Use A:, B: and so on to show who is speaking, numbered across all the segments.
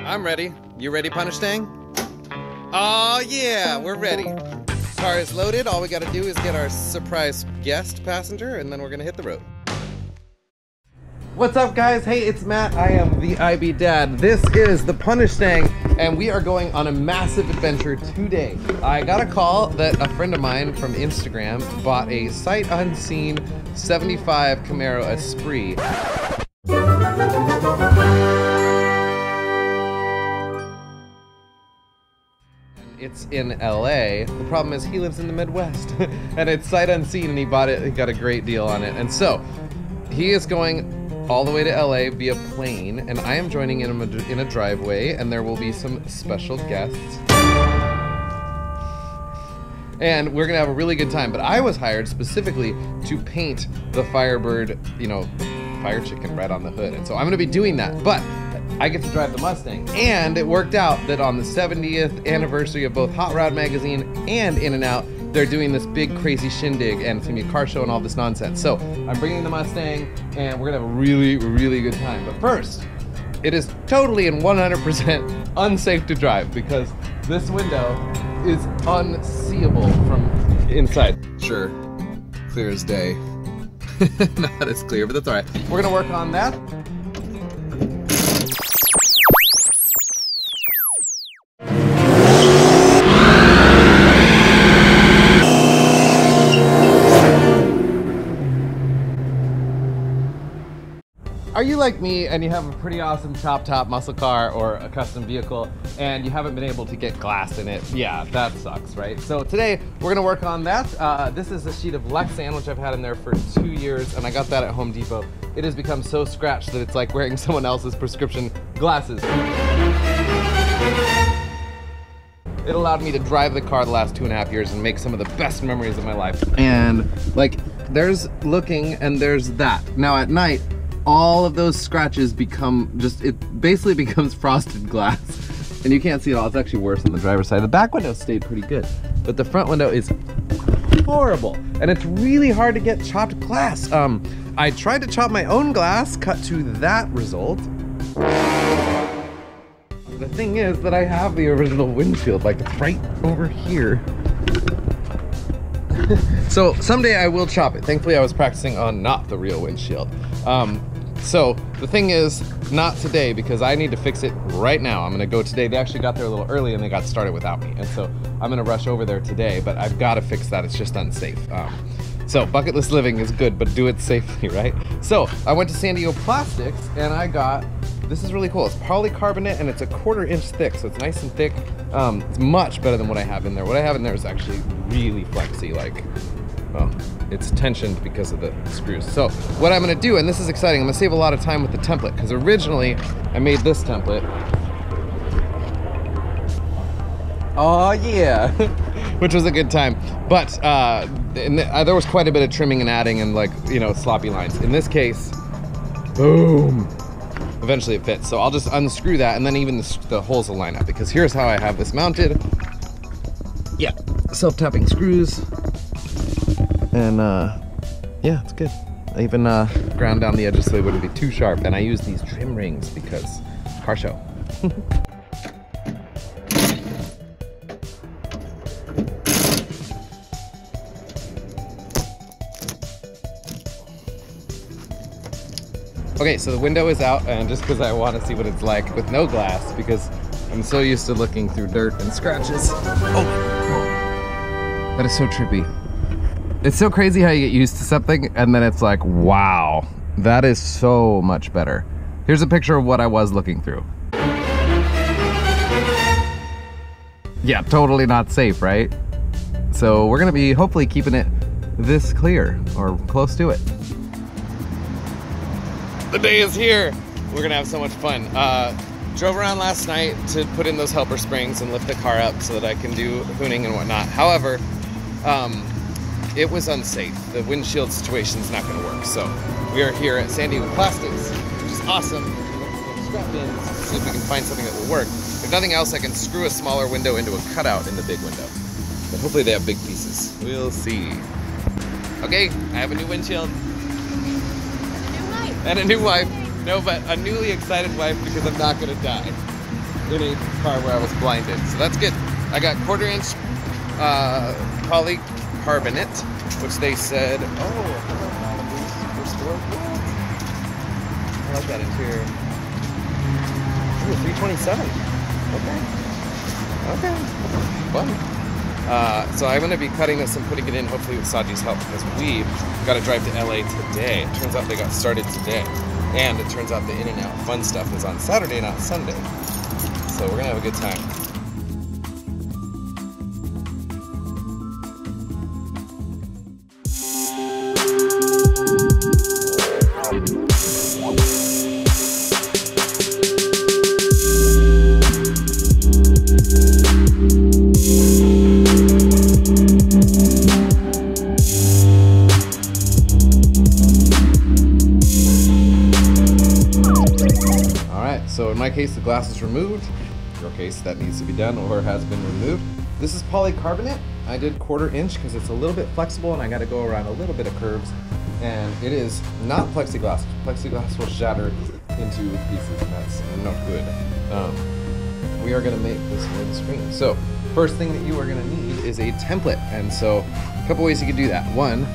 A: I'm ready. You ready, punishstang? Oh yeah, we're ready. Car is loaded. All we gotta do is get our surprise guest passenger, and then we're gonna hit the road. What's up, guys? Hey, it's Matt. I am the IB Dad. This is the punishstang, and we are going on a massive adventure today. I got a call that a friend of mine from Instagram bought a sight unseen 75 Camaro Esprit. It's in LA. The problem is he lives in the Midwest and it's sight unseen, and he bought it. He got a great deal on it. And so he is going all the way to LA via plane, and I am joining in a driveway, and there will be some special guests. And we're gonna have a really good time. But I was hired specifically to paint the Firebird, you know, fire chicken right on the hood. And so I'm gonna be doing that. But I get to drive the Mustang, and it worked out that on the 70th anniversary of both Hot Rod Magazine and In-N-Out, they're doing this big crazy shindig, and it's gonna be a car show and all this nonsense. So I'm bringing the Mustang, and we're gonna have a really, really good time. But first, it is totally and 100% unsafe to drive because this window is unseeable from inside. Sure, clear as day. Not as clear, but that's all right. We're gonna work on that. Are you like me and you have a pretty awesome chop-top muscle car or a custom vehicle and you haven't been able to get glass in it? Yeah, that sucks, right? So today we're gonna work on that. This is a sheet of Lexan, which I've had in there for 2 years, and I got that at Home Depot. It has become so scratched that it's like wearing someone else's prescription glasses. It allowed me to drive the car the last 2.5 years and make some of the best memories of my life. And like, there's looking and there's that. Now at night, all of those scratches become just, it basically becomes frosted glass. And you can't see it all. It's actually worse on the driver's side. The back window stayed pretty good, but the front window is horrible. And it's really hard to get chopped glass. I tried to chop my own glass, cut to that result. The thing is that I have the original windshield, like right over here. So someday I will chop it. Thankfully I was practicing on not the real windshield. So the thing is, not today, because I need to fix it right now. I'm gonna go today. They actually got there a little early and they got started without me. And so I'm gonna rush over there today, but I've gotta fix that. It's just unsafe. So bucket list living is good, but do it safely, right? So I went to San Diego Plastics and I got, this is really cool. It's polycarbonate and it's a 1/4 inch thick, so it's nice and thick. It's much better than what I have in there. What I have in there is actually really flexy, like, well, it's tensioned because of the screws. So what I'm gonna do, and this is exciting, I'm gonna save a lot of time with the template, because originally I made this template. Oh yeah, which was a good time. But there was quite a bit of trimming and adding and, like, you know, sloppy lines. In this case, boom. Eventually it fits. So I'll just unscrew that, and then even the holes will line up, because here's how I have this mounted. Yeah, self-tapping screws. And yeah, it's good. I even ground down the edges so they wouldn't be too sharp. And I use these trim rings because car show. Okay, so the window is out, and just because I want to see what it's like with no glass, because I'm so used to looking through dirt and scratches. Oh, that is so trippy. It's so crazy how you get used to something and then it's like, wow, that is so much better. Here's a picture of what I was looking through. Yeah, totally not safe, right? So we're gonna be hopefully keeping it this clear or close to it. The day is here. We're gonna have so much fun. Drove around last night to put in those helper springs and lift the car up so that I can do hooning and whatnot. However, it was unsafe. The windshield situation's not gonna work. So we are here at San Diego Plastics, which is awesome. Let's strap in, see if we can find something that will work. If nothing else, I can screw a smaller window into a cutout in the big window. But hopefully they have big pieces. We'll see. Okay, I have a new windshield. And a new wife. No, but a newly excited wife because I'm not gonna die. any car where I was blinded. So that's good. I got 1/4 inch polycarbonate, which they said, oh, I like that interior. Ooh, 327. Okay. Fun. So I'm going to be cutting this and putting it in, hopefully with Saji's help, because we've got to drive to LA today. It turns out they got started today. And it turns out the in and out fun stuff is on Saturday, not Sunday. So we're going to have a good time. So in my case, the glass is removed. In your case, that needs to be done or has been removed. This is polycarbonate. I did 1/4 inch because it's a little bit flexible and I got to go around a little bit of curves. And it is not plexiglass. Plexiglass will shatter into pieces and that's not good. We are going to make this windscreen. So first thing that you are going to need is a template. And so a couple ways you could do that. One,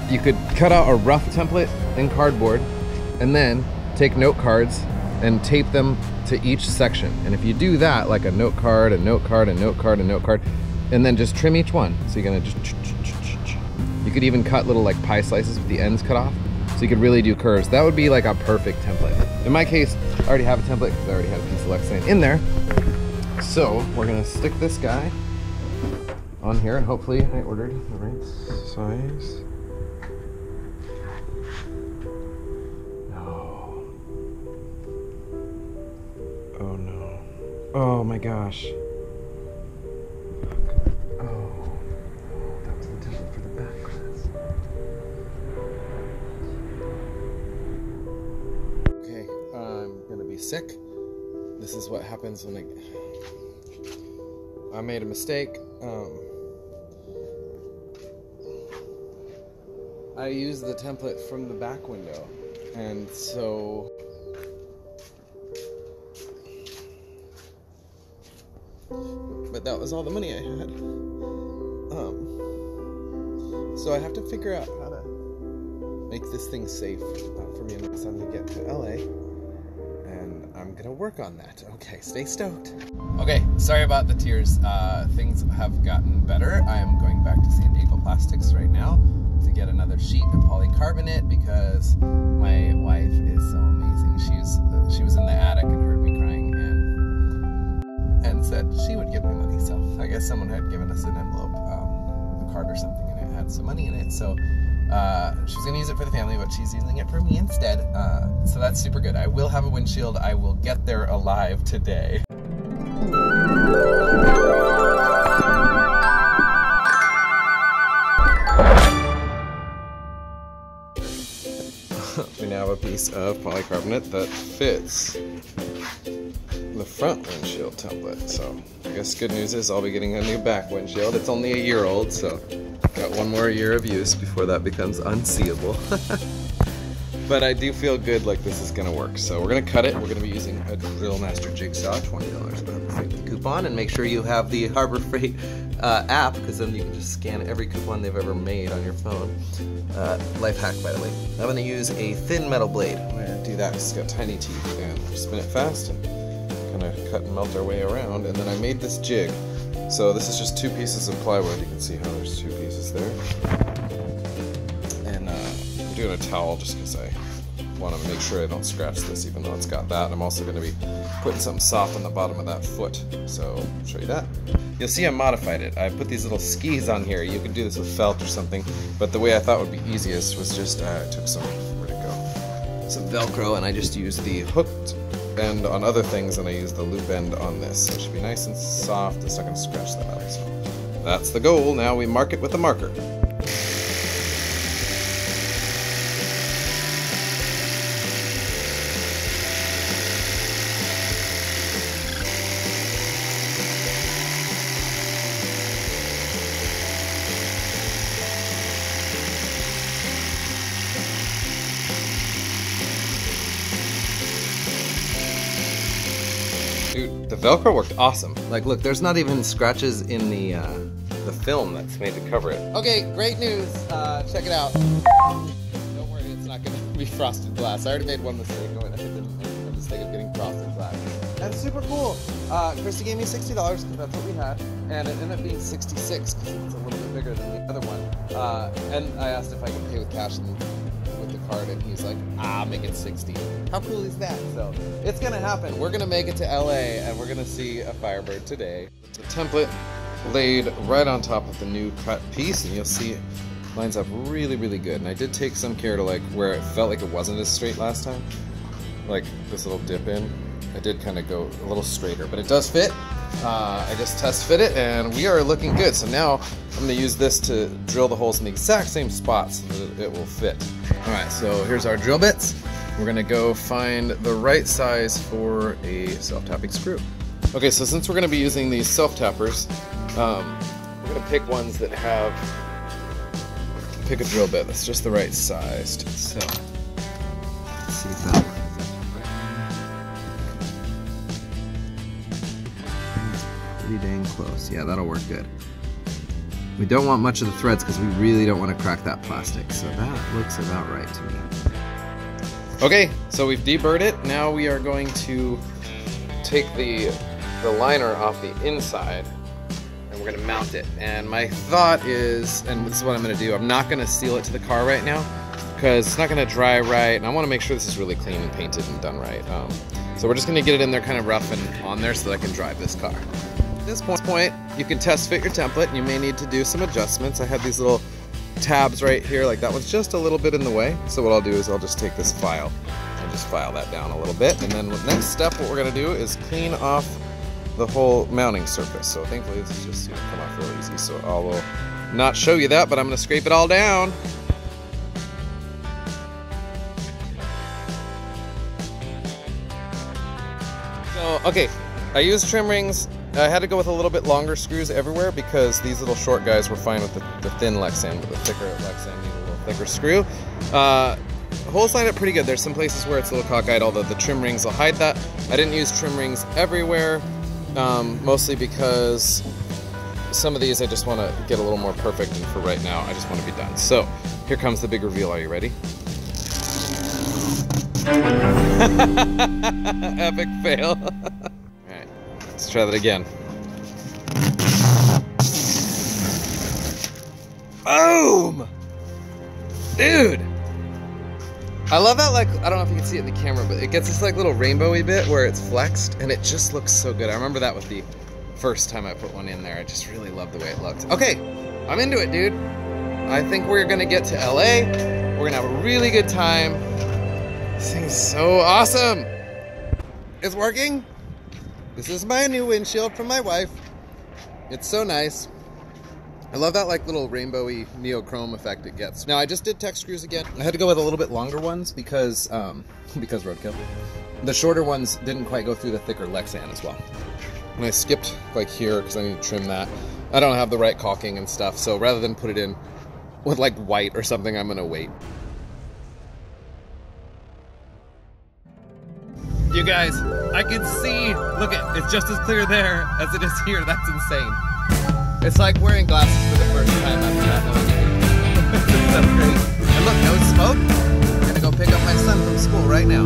A: you could cut out a rough template in cardboard and then take note cards and tape them to each section. And if you do that, like a note card, a note card, a note card, a note card, and then just trim each one. So you're gonna just, you could even cut little like pie slices with the ends cut off. So you could really do curves. That would be like a perfect template. In my case, I already have a template because I already had a piece of Lexan in there. So we're gonna stick this guy on here and hopefully I ordered the right size. Oh no. Oh my gosh. Oh, that was the template for the back glass. Okay, I'm gonna be sick. This is what happens when I made a mistake. I used the template from the back window, and so but that was all the money I had. So I have to figure out how to make this thing safe for me and my son to get to LA. And I'm gonna work on that. Okay, stay stoked. Okay, sorry about the tears. Things have gotten better. I am going back to San Diego Plastics right now to get another sheet of polycarbonate because my wife is so amazing. She was in the attic and heard me crying and said she would give me money. So I guess someone had given us an envelope, a card or something, and it had some money in it. So she's gonna use it for the family, but she's using it for me instead. So that's super good. I will have a windshield. I will get there alive today. We now have a piece of polycarbonate that fits the front windshield template. So I guess good news is I'll be getting a new back windshield. It's only a year old, so got one more year of use before that becomes unseeable. But I do feel good like this is gonna work. So we're gonna cut it. We're gonna be using a Drill Master Jigsaw, $20 Harbor Freight coupon, and make sure you have the Harbor Freight app, because then you can just scan every coupon they've ever made on your phone. Life hack, by the way. I'm gonna use a thin metal blade. I'm gonna do that because it's got tiny teeth, and spin it fast and kind of cut and melt our way around. And then I made this jig. So this is just 2 pieces of plywood. You can see how there's 2 pieces there. And I'm doing a towel just because I want to make sure I don't scratch this, even though it's got that. I'm also going to be putting something soft on the bottom of that foot. So I'll show you that. You'll see I modified it. I put these little skis on here. You can do this with felt or something, but the way I thought would be easiest was just I took some, where'd it go? Some Velcro, and I just used the hooked end on other things, and I use the loop end on this. So it should be nice and soft. It's not going to scratch that up. So that's the goal. Now we mark it with a marker. Dude, The Velcro worked awesome. Like, look, there's not even scratches in the film that's made to cover it. Okay, great news. Check it out. Don't worry, it's not gonna be frosted glass. I already made one mistake. I did the mistake of getting frosted glass. And super cool. Christy gave me $60 because that's what we had, and it ended up being $66 because it's a little bit bigger than the other one. And I asked if I could pay with cash with the card, and he's like, make it 60. How cool is that? So it's gonna happen. We're gonna make it to LA, and we're gonna see a Firebird today. The template laid right on top of the new cut piece, and you'll see it lines up really, really good. And I did take some care to, like, where it felt like it wasn't as straight last time, like this little dip in. I did kind of go a little straighter, but it does fit. I just test fit it, and we are looking good. So now I'm gonna use this to drill the holes in the exact same spots so that it will fit. All right, so here's our drill bits. We're gonna go find the right size for a self-tapping screw. Okay, so since we're gonna be using these self-tappers, we're gonna pick ones that have, pick a drill bit that's just the right size. So, let's see if that pretty dang close. Yeah, that'll work good. We don't want much of the threads because we really don't want to crack that plastic. So that looks about right to me. Okay, so we've deburred it. Now we are going to take the liner off the inside and we're gonna mount it. And my thought is, and this is what I'm gonna do, I'm not gonna seal it to the car right now because it's not gonna dry right, and I wanna make sure this is really clean and painted and done right. So we're just gonna get it in there kind of rough and on there so that I can drive this car. At this point, you can test fit your template, and you may need to do some adjustments. I have these little tabs right here, like that one's just a little bit in the way. So what I'll do is I'll just take this file and just file that down a little bit. And then the next step, what we're gonna do is clean off the whole mounting surface. So thankfully this is just come off real easy. So I will not show you that, but I'm gonna scrape it all down. So, okay, I used trim rings. I had to go with a little bit longer screws everywhere because these little short guys were fine with the thin Lexan, but the thicker Lexan needed a little thicker screw. Holes line up pretty good. There's some places where it's a little cockeyed, although the trim rings will hide that. I didn't use trim rings everywhere, mostly because some of these I just want to get a little more perfect, and for right now I just want to be done. So here comes the big reveal. Are you ready? Epic fail. Alright, let's try that again. Boom! Dude! I love that, like, I don't know if you can see it in the camera, but it gets this like little rainbowy bit where it's flexed, and it just looks so good. I remember that with the first time I put one in there. I just really loved the way it looked. Okay, I'm into it, dude. I think we're gonna get to LA. We're gonna have a really good time. This thing is so awesome. It's working. This is my new windshield from my wife. It's so nice. I love that like little rainbowy neochrome effect it gets. Now I just did tech screws again. I had to go with a little bit longer ones because roadkill. The shorter ones didn't quite go through the thicker Lexan as well. And I skipped like here because I need to trim that. I don't have the right caulking and stuff, so rather than put it in with like white or something, I'm gonna wait. You guys, I can see, look at, it's just as clear there as it is here. That's insane. It's like wearing glasses for the first time after not knowing anything. That's great. And look, no smoke. I'm gonna go pick up my son from school right now.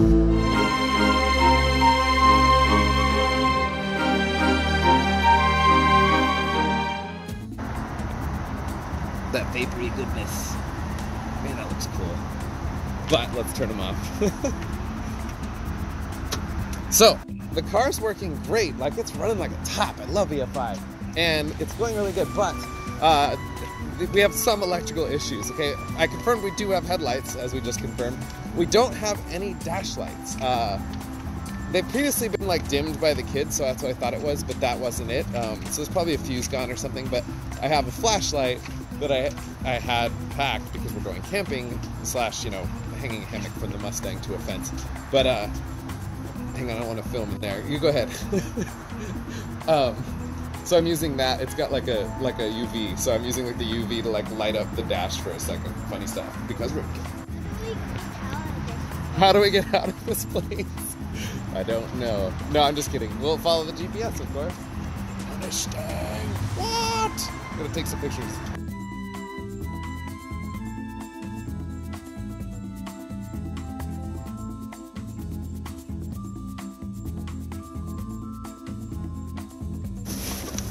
A: That vapory goodness. Man, that looks cool. But let's turn them off. So, the car's working great. Like, it's running like a top. I love the F5. And it's going really good, but we have some electrical issues, okay? I confirmed we do have headlights, as we just confirmed. We don't have any dash lights. They've previously been like dimmed by the kids, so that's what I thought it was, but that wasn't it. So there's probably a fuse gone or something, but I have a flashlight that I had packed because we're going camping / you know, hanging a hammock from the Mustang to a fence. But hang on, I don't want to film in there. You go ahead. So I'm using that. It's got like a UV. So I'm using like the UV to like light up the dash for a second. Funny stuff. Because roadkill. How do we get out of this place? I don't know. No, I'm just kidding. We'll follow the GPS, of course. Punishstang. What? I'm gonna take some pictures.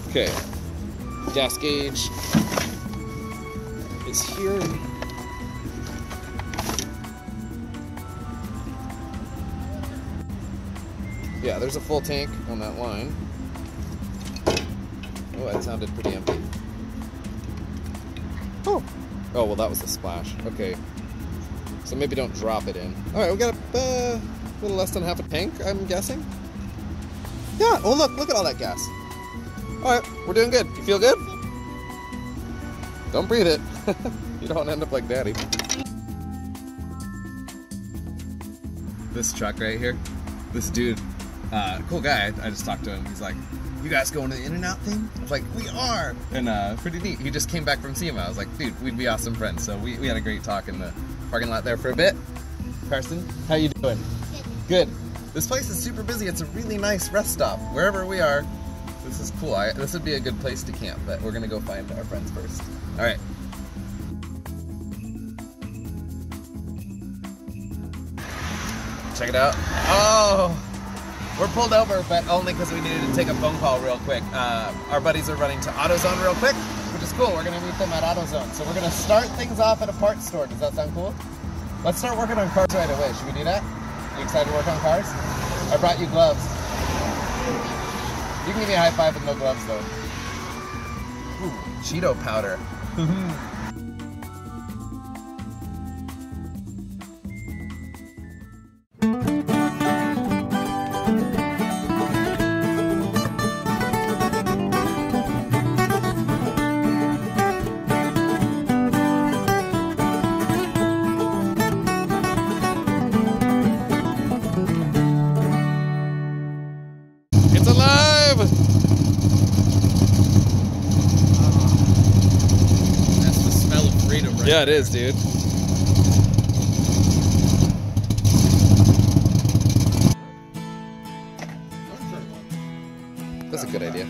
A: Okay, gas gauge is here. Yeah, there's a full tank on that line. Oh, that sounded pretty empty. Oh, well, that was a splash. Okay, so maybe don't drop it in. All right, we got a little less than half a tank, I'm guessing. Yeah, oh look at all that gas. All right, we're doing good. You feel good? Don't breathe it. You don't want to end up like Daddy. This truck right here, this dude, cool guy. I just talked to him. He's like, "You guys going to the In-N-Out thing?" I was like, "We are," and pretty neat. He just came back from SEMA. I was like, "Dude, we'd be awesome friends." So we had a great talk in the parking lot there for a bit. Carson, how you doing? Good. Good. This place is super busy. It's a really nice rest stop. Wherever we are, this is cool. This would be a good place to camp, but we're gonna go find our friends first. All right. Check it out. Oh, we're pulled over, but only because we needed to take a phone call real quick. Our buddies are running to AutoZone real quick, which is cool. We're gonna meet them at AutoZone. So we're gonna start things off at a parts store. Does that sound cool? Let's start working on cars right away. Should we do that? You excited to work on cars? I brought you gloves. You can give me a high five with no gloves though. Ooh, Cheeto powder. It's alive!
B: That's the smell of freedom right
A: Yeah, it
B: there.
A: is, dude. That's a good idea.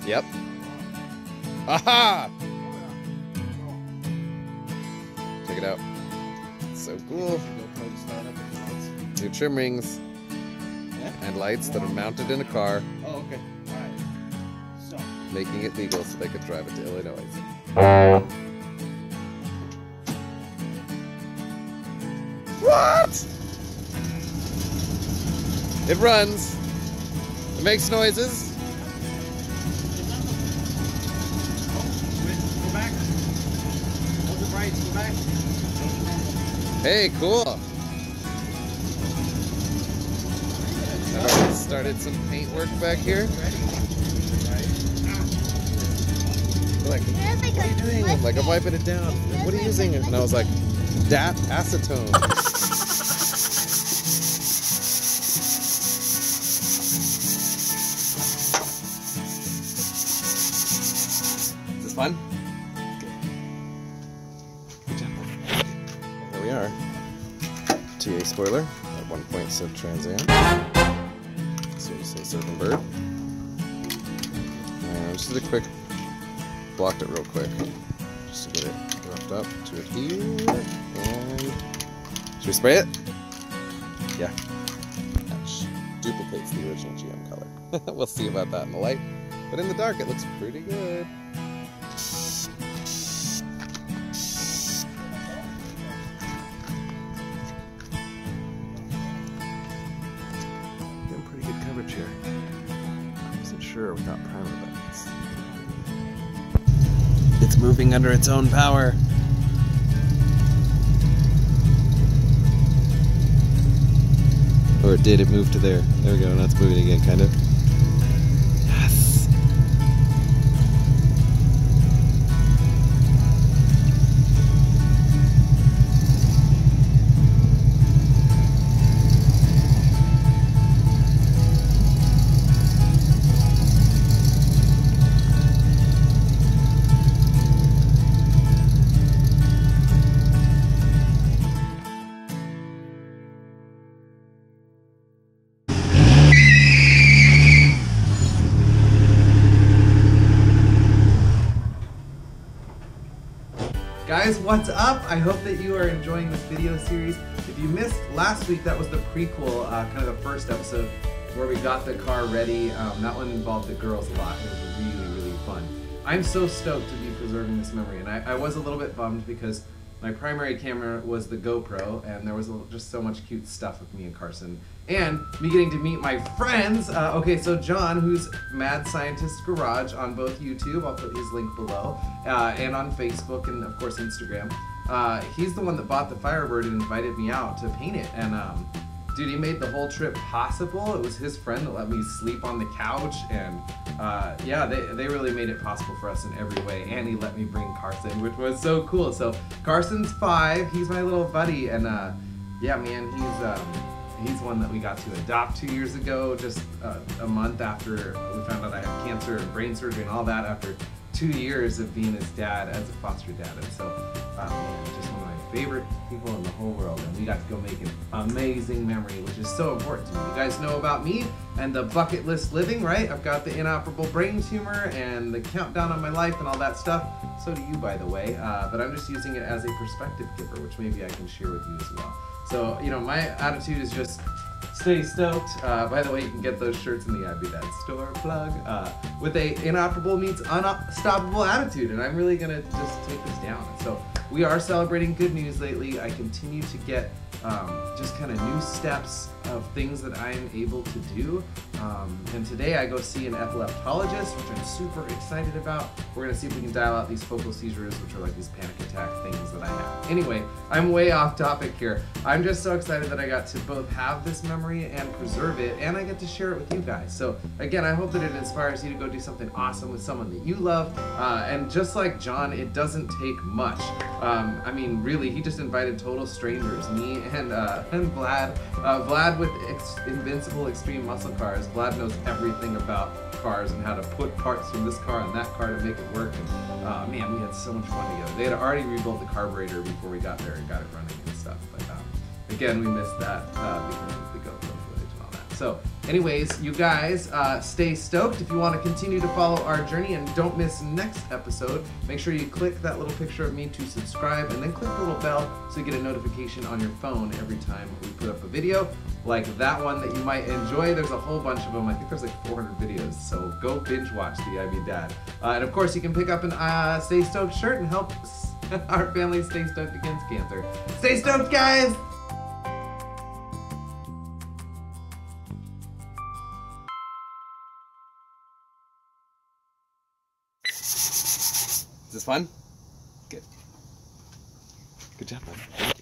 A: Yep. Aha! Check it out. It's so cool. New trim rings and lights that are mounted in a car,
B: Oh, okay. Alright. So,
A: making it legal so they could drive it to Illinois. What? It runs. It makes noises.
B: go back. Hold the brakes, go back.
A: Hey, cool. I've already started some paint work back here. They're like, what are you doing? I'm like, I'm wiping it down. What are you using? And I was like, DAP acetone. Is this fun? Good job. There we are. TA spoiler. At one point said Trans Am. Seriously, Surfing Bird. And just did a quick, blocked it real quick, just to get it roughed up to it here. And should we spray it? Yeah. That duplicates the original GM color. We'll see about that in the light, but in the dark it looks pretty good. Here. I wasn't sure without primer buttons. It's moving under its own power. Or it did, it moved to there. There we go, now it's moving again, kind of. Yes! what's up? I hope that you are enjoying this video series. If you missed last week, that was the prequel, kind of the first episode where we got the car ready. That one involved the girls a lot. It was really, really fun. I'm so stoked to be preserving this memory, and I was a little bit bummed because my primary camera was the GoPro, and there was just so much cute stuff with me and Carson. And me getting to meet my friends. Okay, so John, who's Mad Scientist Garage on both YouTube, I'll put his link below, and on Facebook and of course Instagram. He's the one that bought the Firebird and invited me out to paint it. And dude, he made the whole trip possible. It was his friend that let me sleep on the couch, and yeah, they really made it possible for us in every way. And he let me bring Carson, which was so cool. So Carson's 5, he's my little buddy, and yeah, man, he's one that we got to adopt 2 years ago, just a month after we found out I had cancer and brain surgery and all that, after 2 years of being his dad as a foster dad. And so, man, just one of my favorite people in the whole world, and we got to go make an amazing memory, which is so important to me. You guys know about me and the bucket list living, right? I've got the inoperable brain tumor and the countdown on my life and all that stuff. So do you, by the way, but I'm just using it as a perspective giver, which maybe I can share with you as well. So, you know, my attitude is just stay stoked. By the way, you can get those shirts in the I'd Be Dad store plug with a inoperable meets unstoppable attitude, and I'm really gonna just take this down. So we are celebrating good news lately. I continue to get just kind of new steps of things that I'm able to do. And today I go see an epileptologist, which I'm super excited about. We're gonna see if we can dial out these focal seizures, which are like these panic attack things that I have. Anyway, I'm way off topic here. I'm just so excited that I got to both have this memory and preserve it, and I get to share it with you guys. So again, I hope that it inspires you to go do something awesome with someone that you love. And just like John, it doesn't take much. I mean, really, he just invited total strangers, me and Vlad. Vlad with Invisible Extreme Muscle cars. Vlad knows everything about cars and how to put parts from this car and that car to make it work. And man, we had so much fun together. They had already rebuilt the carburetor before we got there and got it running and stuff. But again, we missed that because of the GoPro footage and all that. So anyways, you guys, stay stoked. If you want to continue to follow our journey and don't miss next episode, make sure you click that little picture of me to subscribe, and then click the little bell so you get a notification on your phone every time we put up a video like that one that you might enjoy. There's a whole bunch of them. I think there's like 400 videos, so go binge watch the I Be Dad. And of course, you can pick up an Stay Stoked shirt and help our family stay stoked against cancer. Stay stoked, guys! Is this fun? Good. Good job, man.